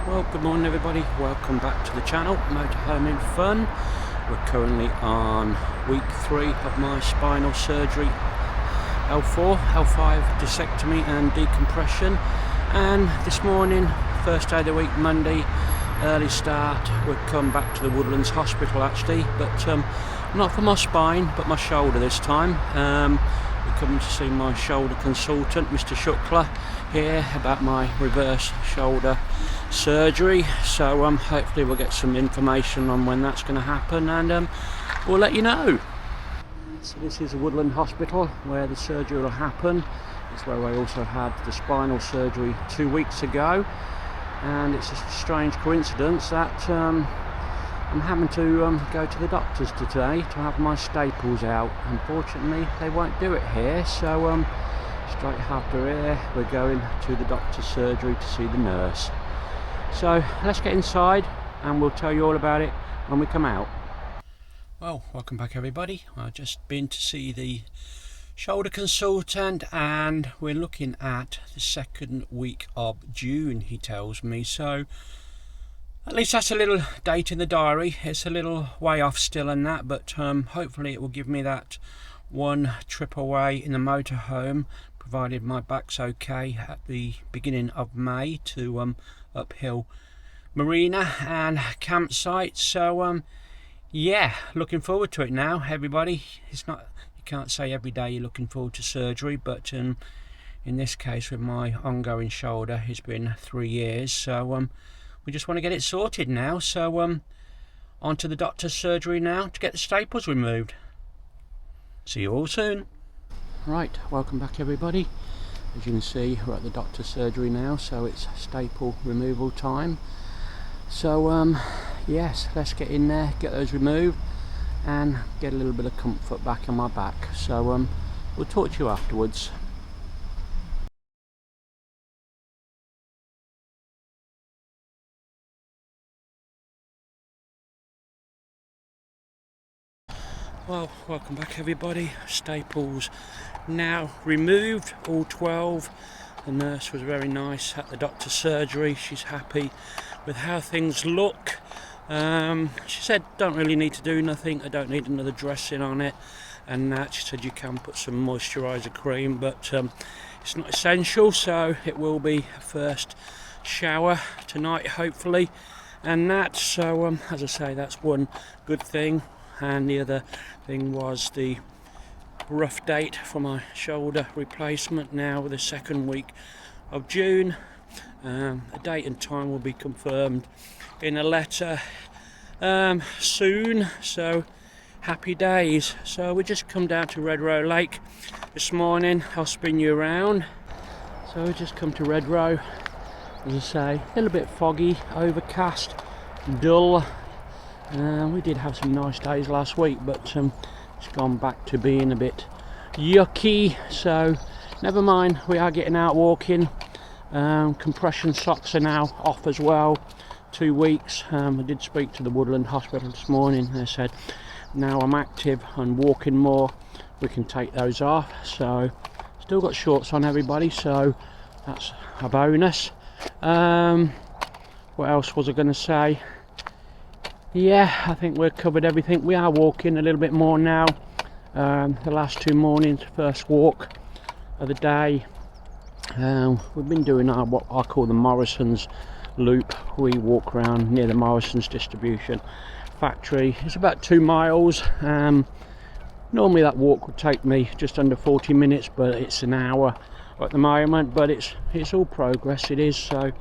Well, good morning everybody, welcome back to the channel, Motorhome in Fun. We're currently on week 3 of my spinal surgery, L4, L5 discectomy and decompression. And this morning, first day of the week, Monday, early start, we've come back to the Woodlands Hospital actually, but not for my spine, but my shoulder this time. We're coming to see my shoulder consultant, Mr. Shukla, here about my reverse shoulder surgery. So hopefully we'll get some information on when that's going to happen, and we'll let you know. So this is a Woodland Hospital where the surgery will happen. It's where I also had the spinal surgery 2 weeks ago, and it's a strange coincidence that I'm having to go to the doctors today to have my staples out. Unfortunately they won't do it here, so straight after here we're going to the doctor's surgery to see the nurse. So let's get inside and we'll tell you all about it when we come out. Well, welcome back everybody. I've just been to see the shoulder consultant and we're looking at the second week of June, he tells me. So at least that's a little date in the diary. It's a little way off still and that, but hopefully it will give me that one trip away in the motorhome, provided my back's okay, at the beginning of May to Uphill Marina and campsite. So yeah, looking forward to it now everybody. It's not, you can't say every day you're looking forward to surgery, but in this case with my ongoing shoulder, it's been 3 years, so we just want to get it sorted now. So on to the doctor's surgery now to get the staples removed. See you all soon. Right, welcome back everybody. As you can see, we're at the doctor's surgery now, so it's staple removal time. So yes, let's get in there, get those removed and get a little bit of comfort back on my back. So we'll talk to you afterwards. Well, welcome back everybody. Staples now removed, all 12. The nurse was very nice at the doctor's surgery. She's happy with how things look. She said don't really need to do nothing, I don't need another dressing on it and that. She said you can put some moisturiser cream, but it's not essential, so it will be a first shower tonight hopefully and that. So as I say, that's one good thing. And the other thing was the rough date for my shoulder replacement now, the second week of June. A date and time will be confirmed in a letter soon, so happy days. So we just come down to Red Row Lake this morning. I'll spin you around. So we just come to Red Row, as I say, a little bit foggy, overcast, dull. We did have some nice days last week, but it's gone back to being a bit yucky, so never mind, we are getting out walking. Compression socks are now off as well, 2 weeks. I did speak to the Woodland Hospital this morning. They said now I'm active and walking more, we can take those off. So still got shorts on everybody, so that's a bonus. What else was I going to say? Yeah, I think we've covered everything. We are walking a little bit more now. The last 2 mornings, first walk of the day. We've been doing what I call the Morrison's loop. We walk around near the Morrison's distribution factory. It's about 2 miles. Normally that walk would take me just under 40 minutes, but it's an hour at the moment. But it's all progress, it is, so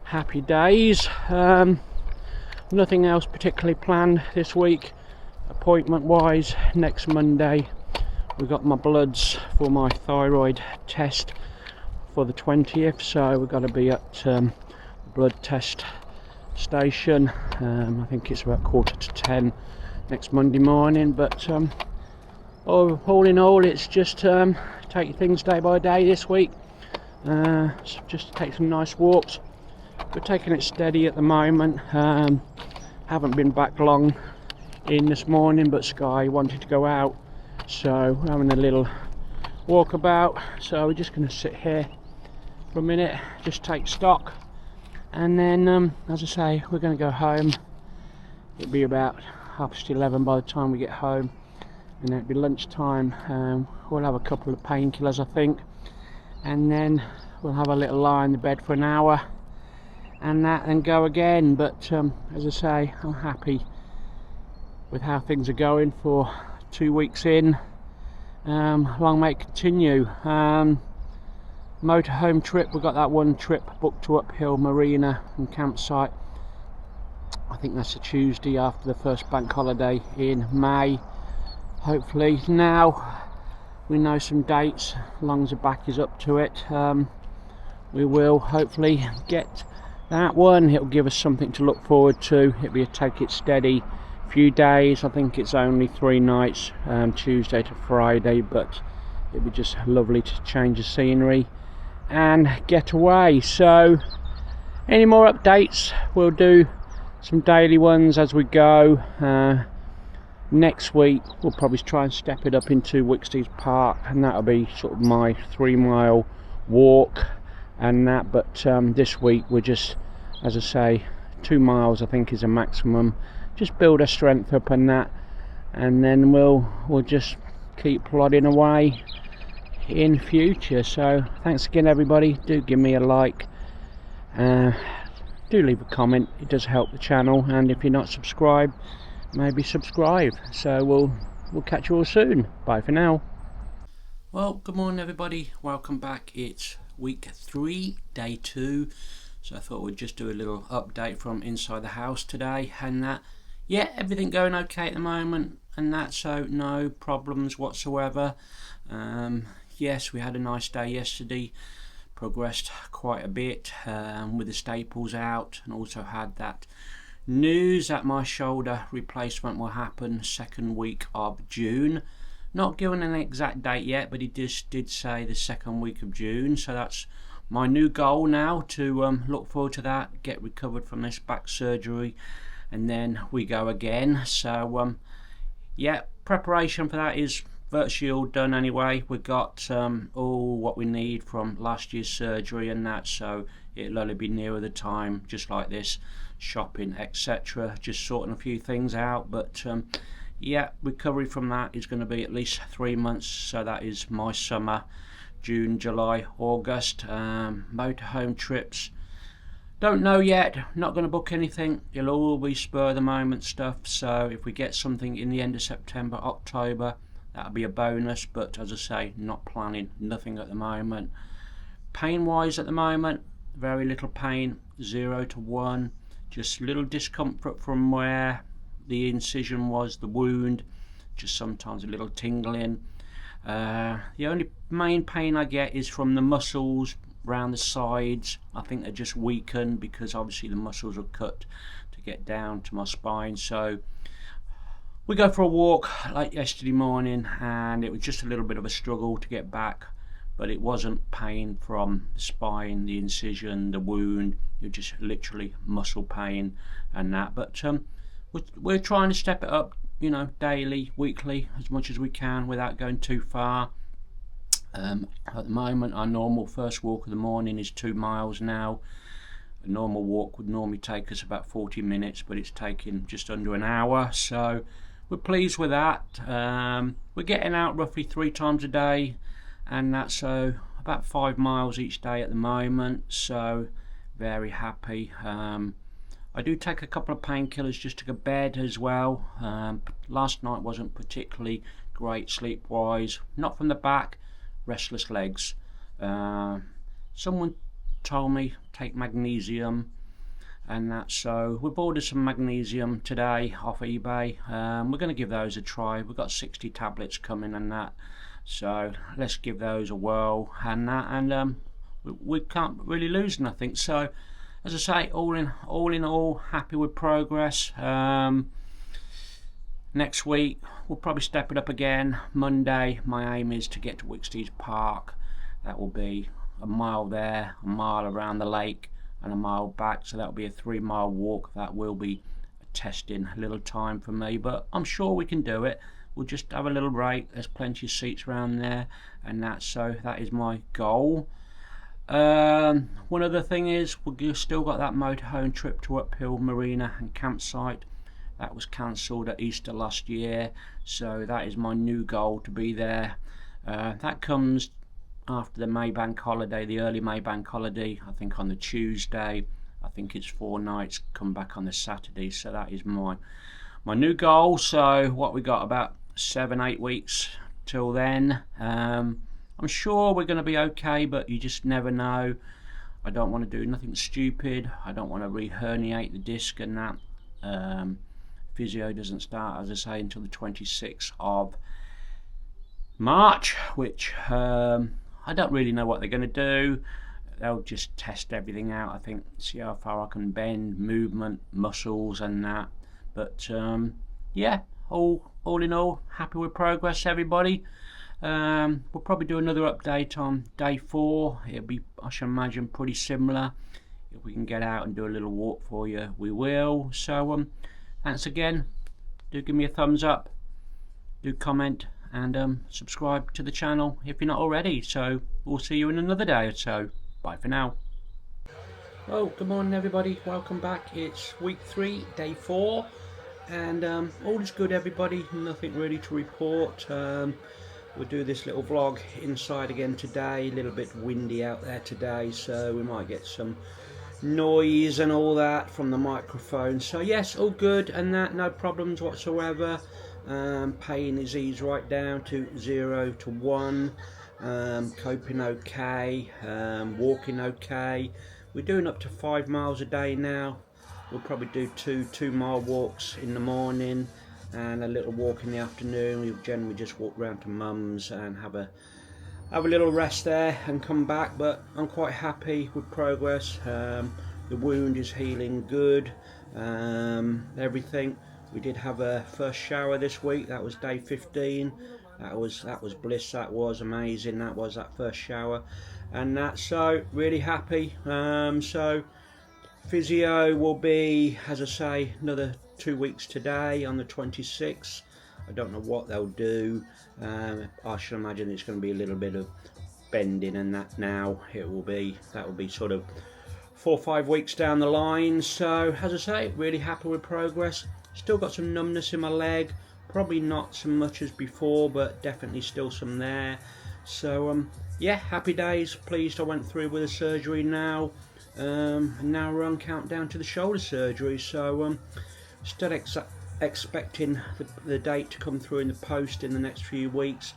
happy days. Nothing else particularly planned this week appointment wise. Next Monday we've got my bloods for my thyroid test for the 20th, so we've got to be at the blood test station. I think it's about 9:45 next Monday morning, but all in all it's just take things day by day this week. Just take some nice walks. We're taking it steady at the moment. Haven't been back long in this morning, but Skye wanted to go out, so we're having a little walkabout. So we're just going to sit here for a minute, just take stock and then as I say, we're going to go home. It'll be about 11:30 by the time we get home, and then it'll be lunchtime. We'll have a couple of painkillers, I think, and then we'll have a little lie in the bed for an hour and go again. But as I say, I'm happy with how things are going for 2 weeks in. Long may it continue. Motorhome trip, we've got that one trip booked to Uphill Marina and campsite. I think that's a Tuesday after the first bank holiday in May, hopefully. Now we know some dates, as long as the back is up to it. We will hopefully get that one. It'll give us something to look forward to. It'll be a take it steady few days. I think it's only 3 nights, Tuesday to Friday, but it'll be just lovely to change the scenery and get away. So any more updates, we'll do some daily ones as we go. Next week we'll probably try and step it up into Wicksteed's Park, and that'll be sort of my 3-mile walk and that. But this week we're just, as I say, 2 miles I think is a maximum. Just build our strength up and that, and then we'll just keep plodding away in future. So thanks again everybody. Do give me a like, do leave a comment, it does help the channel, and if you're not subscribed, maybe subscribe. So we'll catch you all soon. Bye for now. Well, good morning everybody, welcome back. It's week 3, day 2. So I thought we'd just do a little update from inside the house today, and that, yeah, everything going okay at the moment and that, so no problems whatsoever. Yes, we had a nice day yesterday, progressed quite a bit with the staples out, and also had that news that my shoulder replacement will happen 2nd week of June. Not given an exact date yet, but he just did say the 2nd week of June. So that's my new goal now, to look forward to that, get recovered from this back surgery, and then we go again. So yeah, preparation for that is virtually all done anyway. We've got all what we need from last year's surgery and that, so it'll only be nearer the time, just like this, shopping, etc., just sorting a few things out. But yeah, recovery from that is going to be at least 3 months, so that is my summer, June, July, August. Motorhome trips, don't know yet, not going to book anything. It'll all be spur of the moment stuff, so if we get something in the end of September, October, that'll be a bonus. But as I say, not planning, nothing at the moment. Pain wise at the moment, very little pain, 0 to 1, just little discomfort from where the incision was, the wound, just sometimes a little tingling. The only main pain I get is from the muscles around the sides. I think they're just weakened because obviously the muscles are cut to get down to my spine. So we go for a walk like yesterday morning, and it was just a little bit of a struggle to get back, but it wasn't pain from the spine, the incision, the wound. It was just literally muscle pain and that. But we're trying to step it up, you know, daily, weekly, as much as we can without going too far. At the moment, our normal first walk of the morning is 2 miles now. A normal walk would normally take us about 40 minutes, but it's taking just under an hour, so we're pleased with that. We're getting out roughly 3 times a day, and that's so about 5 miles each day at the moment, so very happy. I do take a couple of painkillers just to go to bed as well. Last night wasn't particularly great sleep wise, not from the back, restless legs. Someone told me take magnesium and that, so we've ordered some magnesium today off eBay. We're going to give those a try. We've got 60 tablets coming and that, so let's give those a whirl and that, and we can't really lose nothing. So as I say, all in all, happy with progress. Next week we'll probably step it up again. Monday my aim is to get to Wicksteed's Park. That will be a mile there, a mile around the lake, and a mile back, so that'll be a 3-mile walk. That will be a testing little time for me, but I'm sure we can do it. We'll just have a little break, there's plenty of seats around there and that, so that is my goal. One other thing is we've still got that motorhome trip to Uphill Marina and campsite. That was cancelled at Easter last year, so that is my new goal, to be there. That comes after the May Bank holiday, the early May Bank holiday, I think on the Tuesday. I think it's 4 nights, come back on the Saturday, so that is my new goal. So what we got, about 7-8 weeks till then. I'm sure we're going to be okay, but you just never know. I don't want to do nothing stupid. I don't want to re-herniate the disc and that. Physio doesn't start, as I say, until the 26th of March, which I don't really know what they're going to do. They'll just test everything out, I think, see how far I can bend, movement, muscles and that. But yeah, all in all, happy with progress, everybody. We'll probably do another update on day 4. It'll be, I should imagine, pretty similar. If we can get out and do a little walk for you, we will. So thanks again. Do give me a thumbs up, do comment, and subscribe to the channel if you're not already. So we'll see you in another day or so. Bye for now. Well, good morning everybody, welcome back. It's week 3, day 4, and all is good, everybody. Nothing really to report. We'll do this little vlog inside again today. A little bit windy out there today, so we might get some noise and all that from the microphone. So yes, all good and that, no problems whatsoever. Pain is eased right down to 0 to 1. Coping okay, walking okay. We're doing up to 5 miles a day now. We'll probably do 2-mile walks in the morning and a little walk in the afternoon. We generally just walk round to mum's and have a little rest there and come back, but I'm quite happy with progress. The wound is healing good, everything. We did have a first shower this week. That was day 15. That was bliss. That was amazing. That was that first shower, and that, so really happy. So physio will be, as I say, another 2 weeks today on the 26th. I don't know what they'll do. I should imagine it's going to be a little bit of bending and that now. That will be sort of 4 or 5 weeks down the line. So as I say, really happy with progress. Still got some numbness in my leg, probably not so much as before, but definitely still some there. So yeah, happy days. Pleased I went through with the surgery now, and now we're on countdown to the shoulder surgery. So still expecting the date to come through in the post in the next few weeks,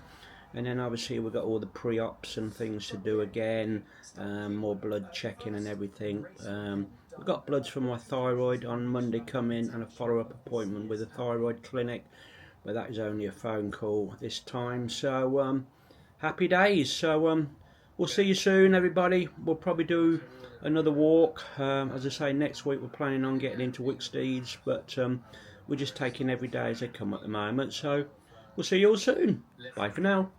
and then obviously we've got all the pre-ops and things to do again, more blood checking and everything. I've got bloods for my thyroid on Monday coming, and a follow-up appointment with a thyroid clinic, but that is only a phone call this time. So happy days. So we'll see you soon, everybody. We'll probably do another walk. As I say, next week we're planning on getting into Wicksteeds, but we're just taking every day as they come at the moment. So we'll see you all soon. Bye for now.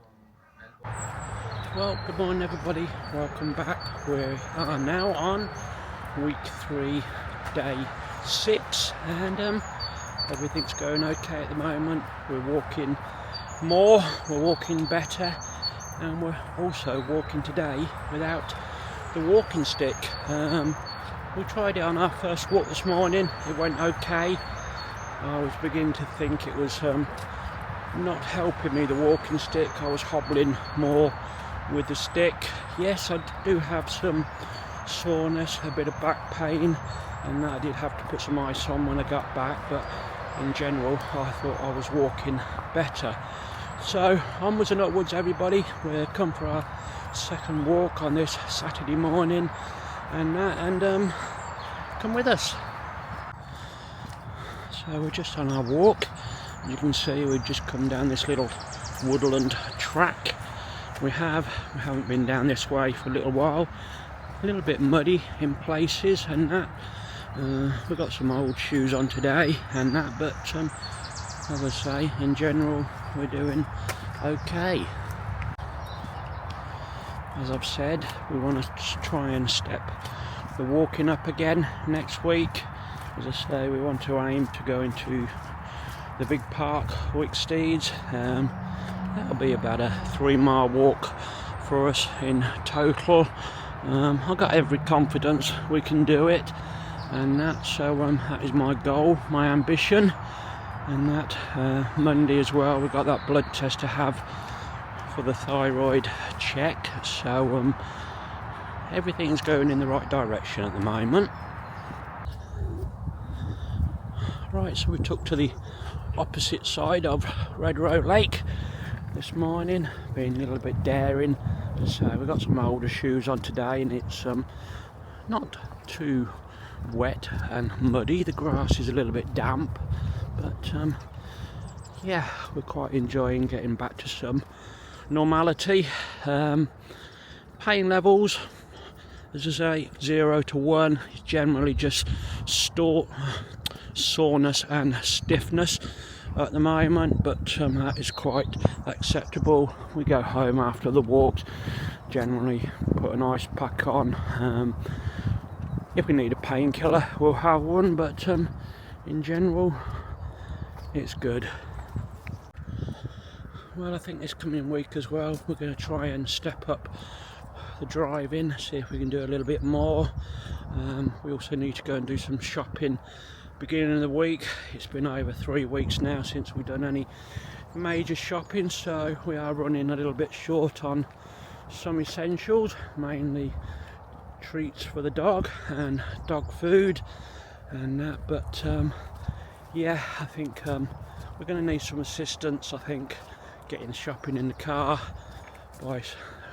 Well, good morning everybody, welcome back. We are now on week 3, day 6, and everything's going okay at the moment. We're walking more, we're walking better, and we're also walking today without the walking stick. We tried it on our first walk this morning, it went okay. I was beginning to think it was not helping me, the walking stick. I was hobbling more with the stick. Yes, I do have some soreness, a bit of back pain, and that I did have to put some ice on when I got back, but in general I thought I was walking better. So onwards and upwards everybody, we'll come for our second walk on this Saturday morning, and come with us. So we're just on our walk. As you can see, we've just come down this little woodland track. We haven't been down this way for a little while. A little bit muddy in places and that. We've got some old shoes on today and that, but as I say, in general we're doing okay. As I've said, we want to try and step the walking up again next week. As I say, we want to aim to go into the big park, Wicksteeds. That'll be about a 3-mile walk for us in total. I've got every confidence we can do it, and that is my goal, my ambition. And that Monday as well, we've got that blood test to have for the thyroid check, so everything's going in the right direction at the moment. Right, so we took to the opposite side of Red Road Lake this morning, being a little bit daring. So we've got some older shoes on today, and it's not too wet and muddy. The grass is a little bit damp, but yeah, we're quite enjoying getting back to some normality. Pain levels, as I say, 0 to 1 is generally just soreness and stiffness at the moment, but that is quite acceptable. We go home after the walks, generally put an ice pack on. If we need a painkiller, we'll have one, but in general, it's good. Well, I think this coming week as well, we're going to try and step up the driving, see if we can do a little bit more. We also need to go and do some shopping beginning of the week. It's been over 3 weeks now since we've done any major shopping, so we are running a little bit short on some essentials, mainly treats for the dog and dog food and that, but yeah, I think we're going to need some assistance. I think getting shopping in the car, by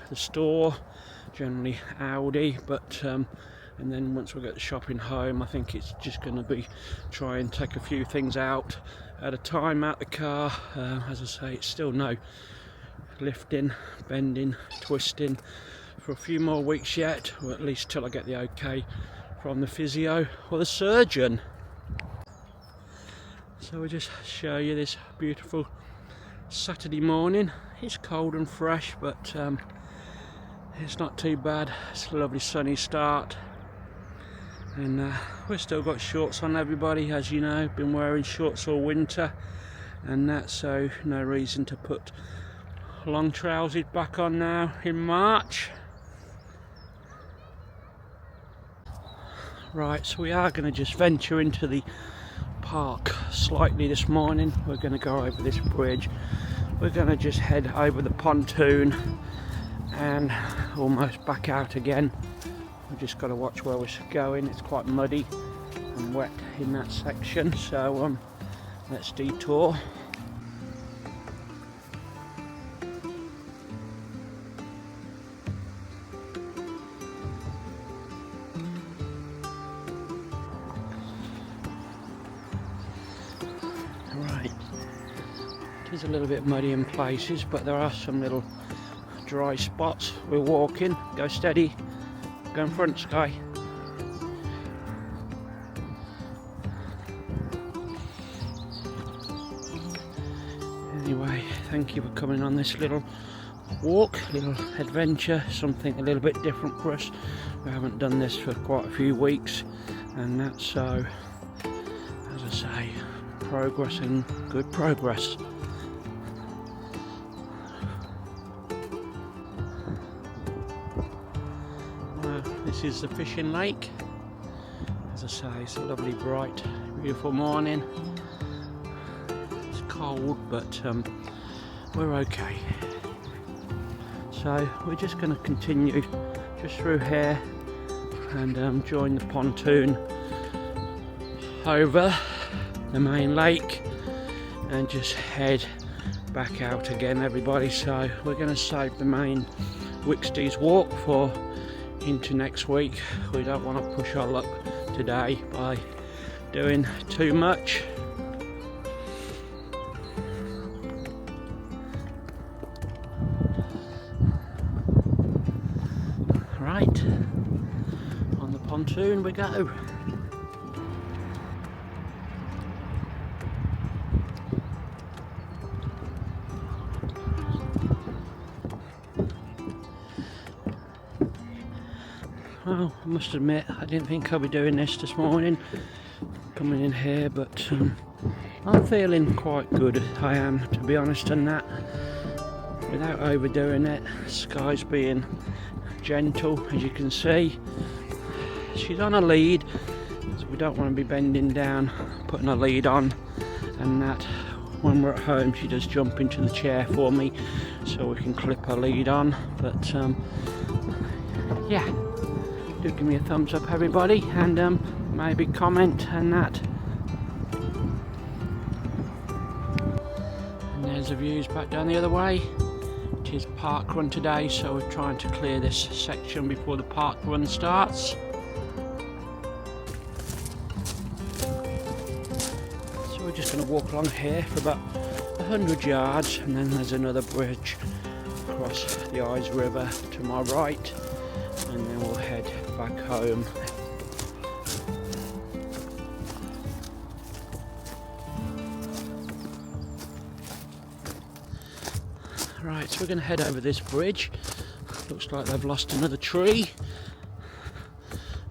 the store, generally Aldi, but and then once we get the shopping home, I think it's just going to be try and take a few things out at a time out the car. As I say, it's still no lifting, bending, twisting for a few more weeks yet, or at least till I get the okay from the physio or the surgeon. So we'll just show you this beautiful Saturday morning. It's cold and fresh, but it's not too bad. It's a lovely sunny start, and we've still got shorts on, everybody, as you know. Been wearing shorts all winter and that, so no reason to put long trousers back on now in March. Right, so we are going to just venture into the park slightly this morning. We're going to go over this bridge. We're going to just head over the pontoon and almost back out again. We've just got to watch where we're going. It's quite muddy and wet in that section, so let's detour. Right, it is a little bit muddy in places, but there are some little dry spots. We're walking. Go steady. Go in front, Skye. Anyway, thank you for coming on this little walk, little adventure, something a little bit different for us. We haven't done this for quite a few weeks, and that's so, as I say, progress and good progress. This is the fishing lake. As I say, it's a lovely, bright, beautiful morning. It's cold, but we're okay. So we're just going to continue just through here and join the pontoon over the main lake and just head back out again, everybody. So we're going to save the main Wicksteed's walk for into next week. We don't want to push our luck today by doing too much. Right, on the pontoon we go. Well, I must admit, I didn't think I'd be doing this morning, coming in here, but I'm feeling quite good. I am, to be honest, and that, without overdoing it. Skye's being gentle, as you can see. She's on a lead, so we don't want to be bending down, putting a lead on, and that when we're at home she does jump into the chair for me so we can clip her lead on. But yeah, do give me a thumbs up everybody, and maybe comment and that. And there's the views back down the other way. It is park run today, so we're trying to clear this section before the park run starts. So we're just going to walk along here for about 100 yards, and then there's another bridge across the Eyes River to my right, and then we'll head back home. Right, so we're going to head over this bridge. Looks like they've lost another tree.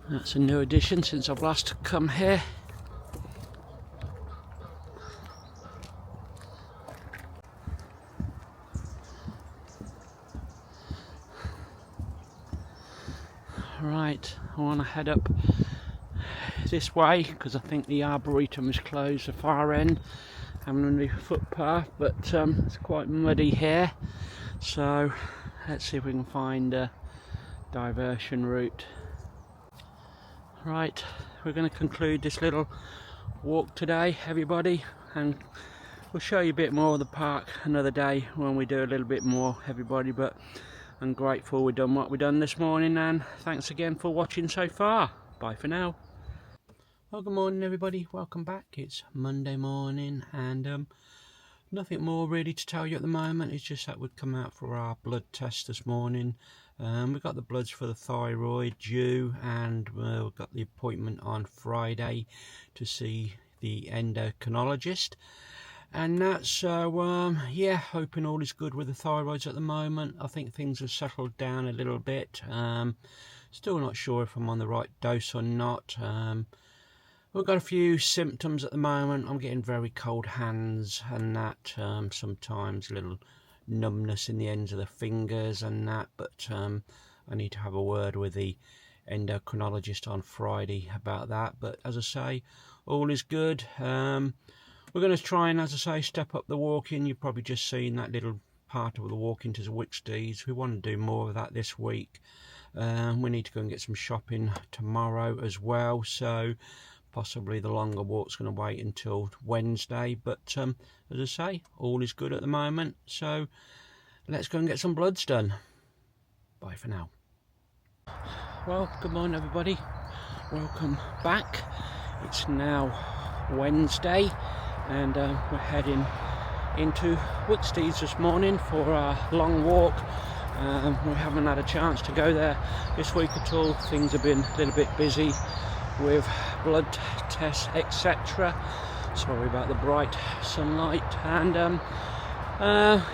That's a new addition since I've last come here. Right, I want to head up this way because I think the arboretum is closed the far end. I'm on the footpath, but it's quite muddy here, so let's see if we can find a diversion route. Right, we're going to conclude this little walk today, everybody, and we'll show you a bit more of the park another day when we do a little bit more, everybody. But I'm grateful we've done what we've done this morning, and thanks again for watching so far. Bye for now. Well, good morning everybody, welcome back. It's Monday morning, and nothing more really to tell you at the moment. It's just that we've come out for our blood test this morning. We've got the bloods for the thyroid due, and we've got the appointment on Friday to see the endocrinologist. And that's so yeah, hoping all is good with the thyroids at the moment. I think things have settled down a little bit. Still not sure if I'm on the right dose or not. We've got a few symptoms at the moment. I'm getting very cold hands and that, sometimes a little numbness in the ends of the fingers and that, but I need to have a word with the endocrinologist on Friday about that. But as I say, all is good. We're going to try and, as I say, step up the walking. You've probably just seen that little part of the walking to the Wicksteeds. We want to do more of that this week. We need to go and get some shopping tomorrow as well, so possibly the longer walk's going to wait until Wednesday. But as I say, all is good at the moment, so let's go and get some bloods done. Bye for now. Well, good morning everybody, welcome back. It's now Wednesday, and we're heading into Wicksteeds this morning for our long walk. We haven't had a chance to go there this week at all. Things have been a little bit busy with blood tests, etc. Sorry about the bright sunlight. And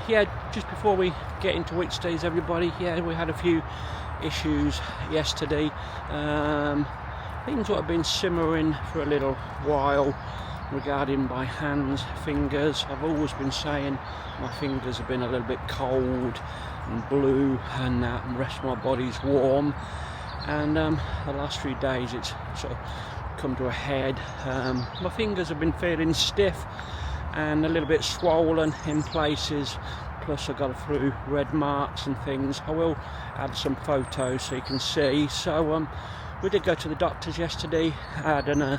yeah, just before we get into Wicksteeds everybody, yeah, we had a few issues yesterday. Things that have been simmering for a little while regarding my hands, fingers. I've always been saying my fingers have been a little bit cold and blue, and that, and the rest of my body's warm. And the last few days it's sort of come to a head. My fingers have been feeling stiff and a little bit swollen in places, plus I've got a few red marks and things. I will add some photos so you can see. So we did go to the doctors yesterday, had an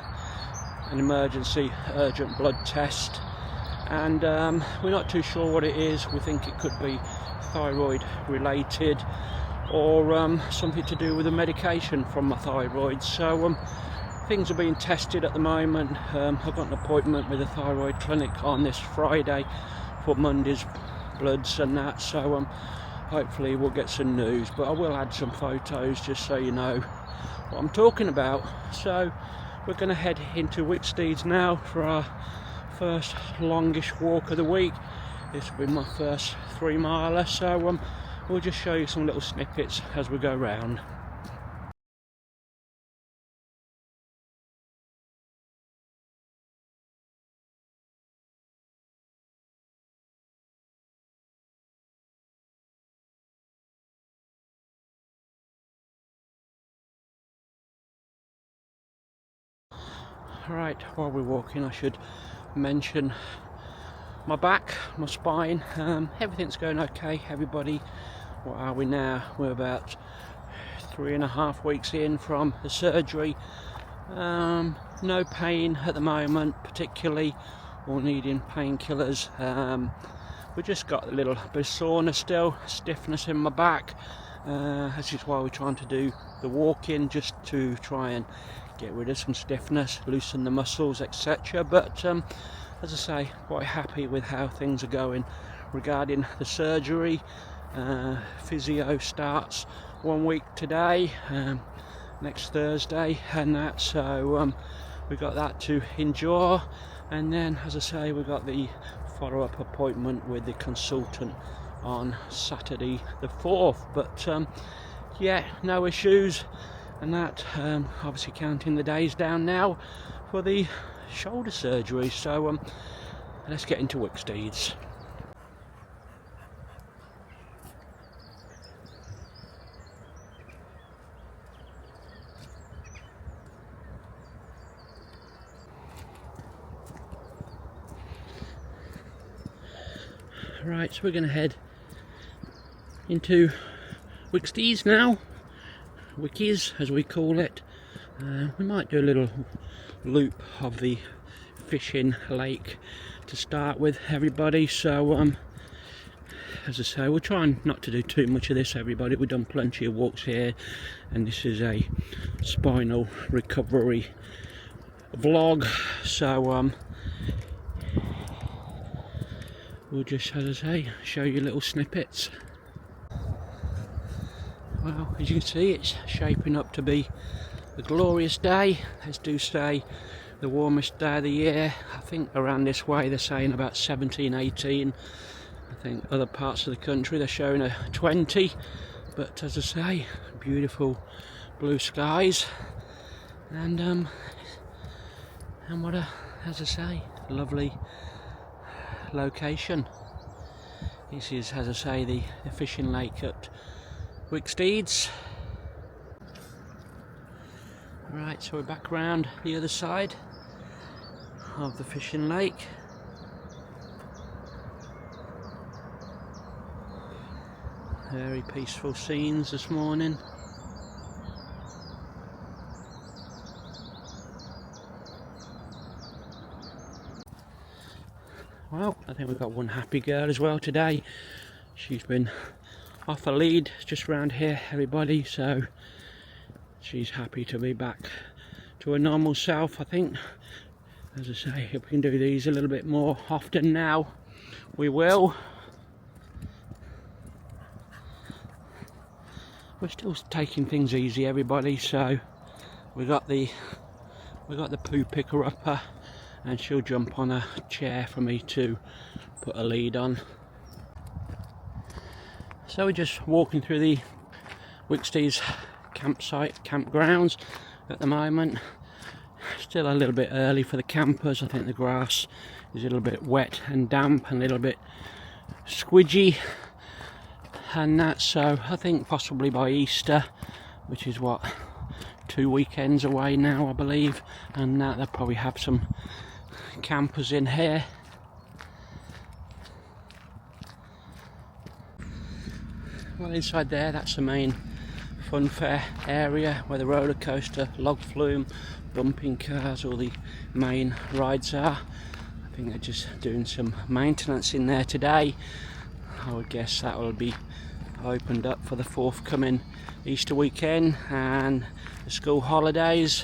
emergency urgent blood test, and we're not too sure what it is. We think it could be thyroid related, or something to do with the medication from my thyroid. So things are being tested at the moment. I've got an appointment with the thyroid clinic on this Friday for Monday's bloods and that, so hopefully we'll get some news. But I will add some photos just so you know what I'm talking about. So we're going to head into Wicksteeds now for our first longish walk of the week. This will be my first 3 miler, so we'll just show you some little snippets as we go round. Right, while we're walking I should mention my back, my spine, everything's going okay. Everybody, what are we now? We're about 3.5 weeks in from the surgery. No pain at the moment particularly, or needing painkillers. We just got a little bit of soreness still, stiffness in my back. This is why we're trying to do the walking, just to try and get rid of some stiffness, loosen the muscles, etc. But as I say, quite happy with how things are going regarding the surgery. Physio starts 1 week today, next Thursday, and that, so we got that to endure. And then, as I say, we got the follow-up appointment with the consultant on Saturday the 4th. But yeah, no issues, and that, obviously counting the days down now for the shoulder surgery. So let's get into Wick's deeds. Right, so we're going to head into Wick's deeds now, Wickies as we call it. We might do a little loop of the fishing lake to start with, everybody. So as I say, we're trying not to do too much of this, everybody. We've done plenty of walks here, and this is a spinal recovery vlog, so we'll just, as I say, show you little snippets. Well, as you can see, it's shaping up to be a glorious day. Let's do say the warmest day of the year. I think around this way they're saying about 17, 18. I think other parts of the country they're showing a 20. But as I say, beautiful blue skies, and what a, as I say, lovely location. This is, as I say, the fishing lake at Wick's deeds. Right, so we're back round the other side of the fishing lake. Very peaceful scenes this morning. Well, I think we've got one happy girl as well today. She's been off a lead just round here, everybody, so she's happy to be back to her normal self. I think, as I say, if we can do these a little bit more often now, we will. We're still taking things easy, everybody, so we got the poo picker upper, and she'll jump on a chair for me to put a lead on. So we're just walking through the Wick's deeds campgrounds at the moment. Still a little bit early for the campers. I think the grass is a little bit wet and damp and a little bit squidgy, and that, so I think possibly by Easter, which is what, 2 weekends away now I believe, and that they'll probably have some campers in here. Well, inside there, that's the main fun fair area where the roller coaster, log flume, bumping cars, all the main rides are. I think they're just doing some maintenance in there today. I would guess that will be opened up for the forthcoming Easter weekend and the school holidays.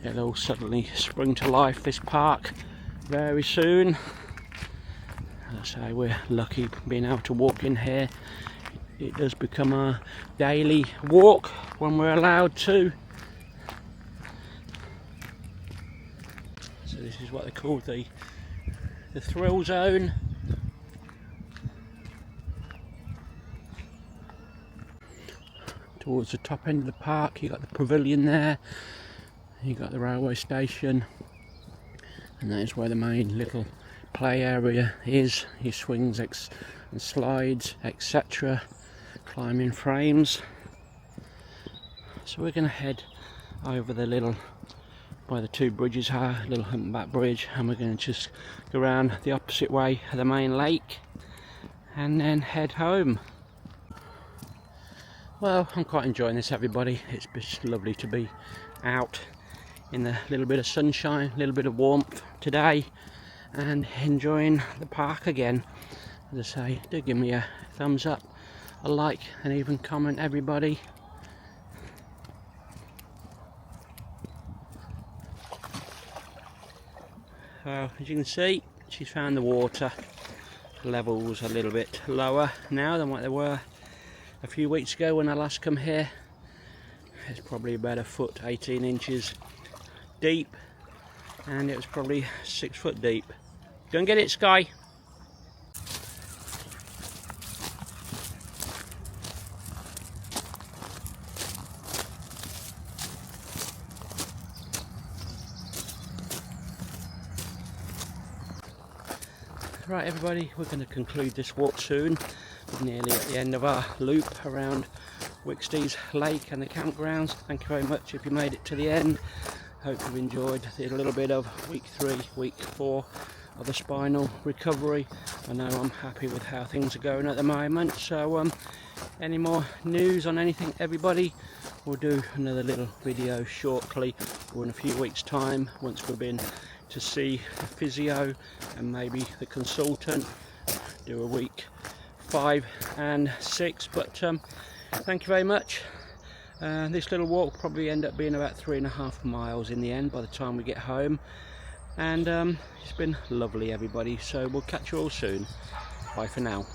It'll all suddenly spring to life, this park, very soon. As I say, we're lucky being able to walk in here. It does become a daily walk when we're allowed to. So this is what they call the thrill zone. Towards the top end of the park, you got the pavilion there. You got the railway station, and that is where the main little play area is. Your swings and slides, etc. Climbing frames. So we're going to head over the little, by the two bridges here, little humpback bridge, and we're going to just go around the opposite way of the main lake and then head home. Well, I'm quite enjoying this, everybody. It's just lovely to be out in the little bit of sunshine, a little bit of warmth today, and enjoying the park again. As I say, do give me a thumbs up, a like, and even comment, everybody. So as you can see, she's found the water levels a little bit lower now than what they were a few weeks ago when I last come here. It's probably about a foot 18 inches deep, and it was probably 6 foot deep. Go and get it, Skye. Right, everybody, we're going to conclude this walk soon. We're nearly at the end of our loop around Wicksteed's Lake and the campgrounds. Thank you very much if you made it to the end. Hope you've enjoyed a little bit of week 3, week 4 of the spinal recovery. I know I'm happy with how things are going at the moment. So any more news on anything, everybody, we'll do another little video shortly, or in a few weeks' time, once we've been to see the physio and maybe the consultant. Do a week 5 and 6, but thank you very much. This little walk will probably end up being about 3.5 miles in the end by the time we get home, and it's been lovely, everybody. So we'll catch you all soon. Bye for now.